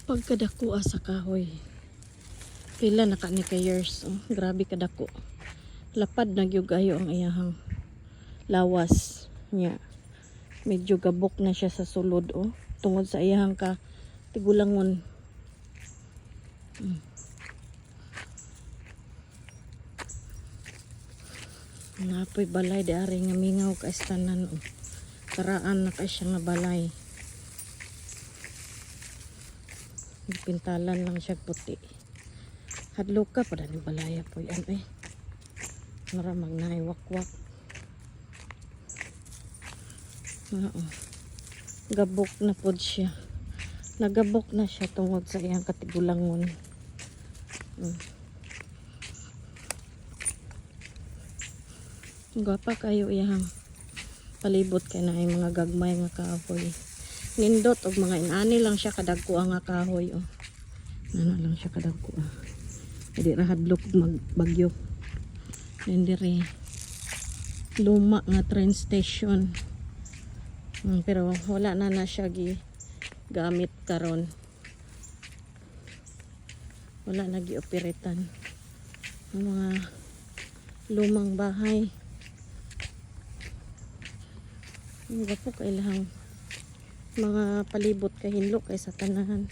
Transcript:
Pagkadako sa kahoy. Pila na ka ni ka years. Oh, grabe kadako. Lapad na gyud kayo ang iyahang lawas niya. Medyo gabok na siya sa sulod oh. Tungod sa iyahang ka tigulangon. Napoy balay dari nga mingaw ka istanan oh. Karaan na ka siya nga balay. Pintalan lang siya puti. Hadlok ka pa ni balaya po yan eh. Maramang naiwakwak. Gabok na po siya. Nagabok na siya tungod sa iyang katigulangon. Gwapa kayo iyang palibot kay na mga gagmay nga kahoy. Nindot og mga inani lang siya kadagko nga kahoy oh. Nana lang siya kadagko ah. Hindi ra hadlok magbagyo. Hindi luma nga train station. Pero wala na siya gamit karon. Wala na gi-operetan. Ang mga lumang bahay. Ang gapo kailang mga palibot kay hinlo kay sa tanan.